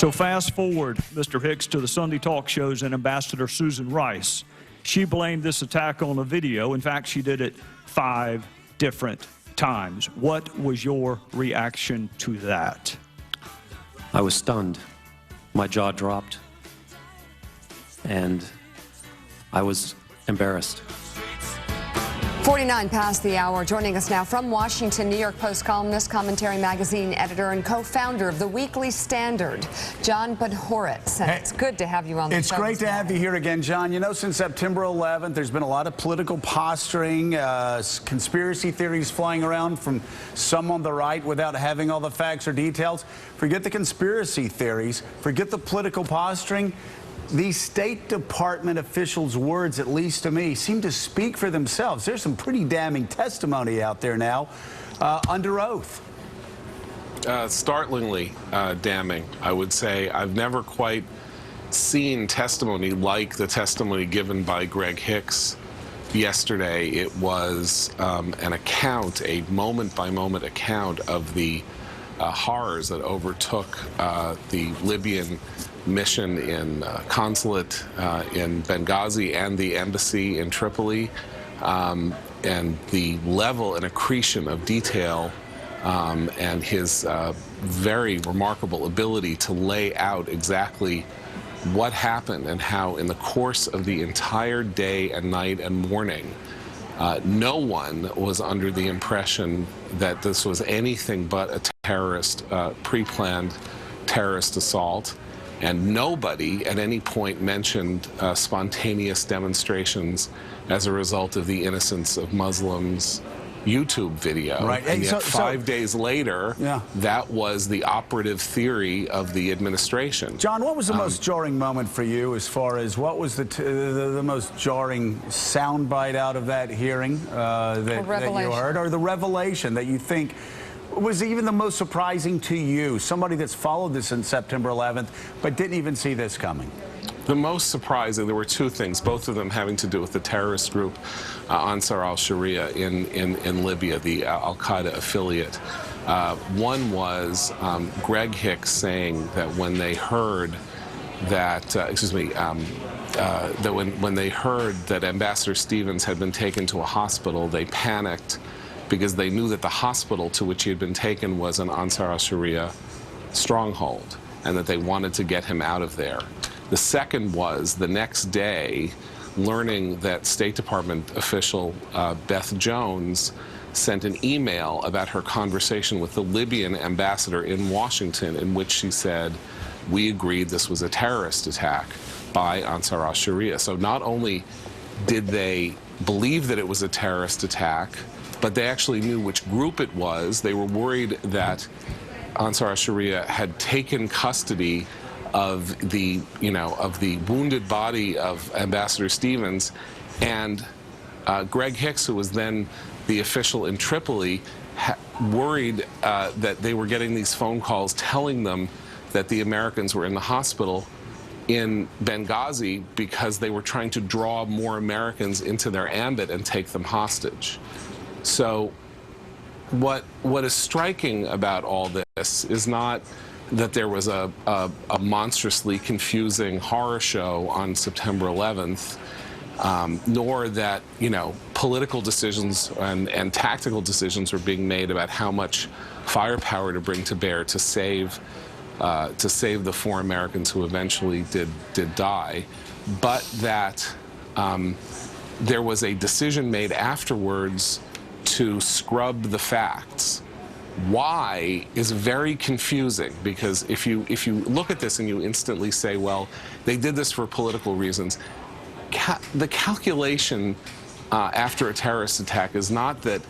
So fast forward, Mr. Hicks, to the Sunday talk shows and Ambassador Susan Rice. She blamed this attack on a video. In fact, she did it 5 different times. What was your reaction to that? I was stunned. My jaw dropped. And I was embarrassed. 49 past the hour. Joining us now from Washington, New York Post columnist, Commentary Magazine editor, and co-founder of the Weekly Standard, John Podhoretz. And it's good to have you on the show. It's great to have you here again, John. You know, since September 11th, there's been a lot of political posturing, conspiracy theories flying around from some on the right without having all the facts or details. Forget the conspiracy theories. Forget the political posturing. These State Department officials' words, at least to me, seem to speak for themselves. There's some pretty damning testimony out there now under oath. Startlingly damning, I would say. I've never quite seen testimony like the testimony given by Greg Hicks yesterday. It was an account, a moment-by-moment account of the horrors that overtook the Libyan mission in consulate in Benghazi and the embassy in Tripoli, and the level and accretion of detail and his very remarkable ability to lay out exactly what happened and how in the course of the entire day and night and morning no one was under the impression that this was anything but a terrorist, pre-planned terrorist assault. And nobody at any point mentioned spontaneous demonstrations as a result of the innocence of Muslims YouTube video. Right. And yet 5 days later, that was the operative theory of the administration. John, what was the most jarring moment for you as far as what was the most jarring soundbite out of that hearing that you heard, or the revelation that you think was even the most surprising to you? Somebody that's followed this in September 11th, but didn't even see this coming. The most surprising, there were 2 things, both of them having to do with the terrorist group Ansar al-Sharia in Libya, the al-Qaeda affiliate. One was Greg Hicks saying that when they heard that, that when they heard that Ambassador Stevens had been taken to a hospital, they panicked because they knew that the hospital to which he had been taken was an Ansar al-Sharia stronghold, and that they wanted to get him out of there. The second was the next day, learning that State Department official Beth Jones sent an email about her conversation with the Libyan ambassador in Washington, in which she said, "We agreed this was a terrorist attack by Ansar al-Sharia." So not only did they believe that it was a terrorist attack, but they actually knew which group it was. They were worried that Ansar al-Sharia had taken custody of the, of the wounded body of Ambassador Stevens, and Greg Hicks, who was then the official in Tripoli, worried that they were getting these phone calls telling them that the Americans were in the hospital in Benghazi because they were trying to draw more Americans into their ambit and take them hostage. So what is striking about all this is not that there was a monstrously confusing horror show on September 11th, nor that, political decisions and tactical decisions were being made about how much firepower to bring to bear to save the 4 Americans who eventually did die, but that there was a decision made afterwards to scrub the facts. Why is very confusing, because if you look at this and you instantly say, well, they did this for political reasons, the calculation after a terrorist attack is not that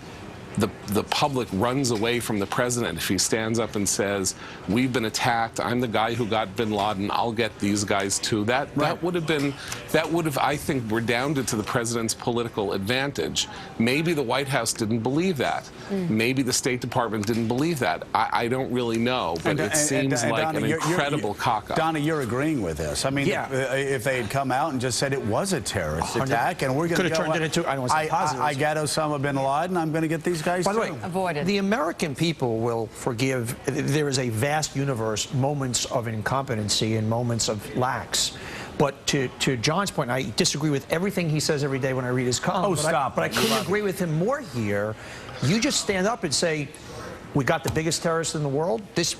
the public runs away from the president if he stands up and says, "We've been attacked. I'm the guy who got bin Laden. I'll get these guys too." That would have, I think, redounded to the president's political advantage. Maybe the White House didn't believe that. Maybe the State Department didn't believe that. I don't really know, but it seems like Donna, an incredible cock-up. Donna, you're agreeing with this. I mean, if they had come out and just said it was a terrorist attack, and we're going to go, turned it into, I don't want to say positive. I got Osama bin Laden. I'm going to get these guys By the too. way, Avoided. the American people will forgive. There is a vast universe, moments of incompetency and moments of lax. But to John's point, I disagree with everything he says every day when I read his column. Oh, but stop. But I couldn't agree with him more here. You just stand up and say, we got the biggest terrorist in the world. This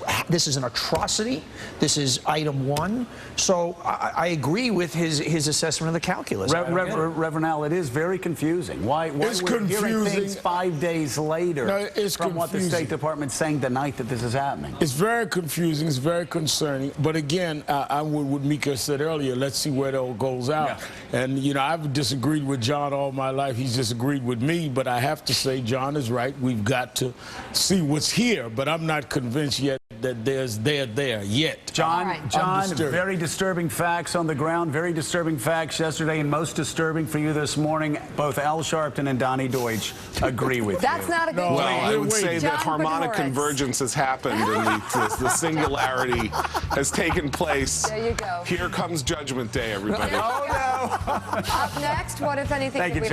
is an atrocity. This is item one. So I agree with his assessment of the calculus. Reverend Al, it is very confusing. Why It's we're hearing confusing. things 5 days later No, it's from what the confusing. State Department's saying the night that this is happening? It's very confusing. It's very concerning. But again, I'm with what Mika said earlier. Let's see where it all goes out. Yeah. And, you know, I've disagreed with John all my life. He's disagreed with me. But I have to say John is right. We've got to see what's here. But I'm not convinced yet that there's there yet. John, All right. John, Disturbed. very disturbing facts on the ground, very disturbing facts yesterday, and most disturbing for you this morning. Both Al Sharpton and Donnie Deutsch agree with That's you. not a good No, Well, I wait, would wait. say that John harmonic Podhoretz. convergence has happened and the singularity has taken place. There you go. Here comes Judgment Day, everybody. Oh, no. Up next, what, if anything, Thank did you, we John.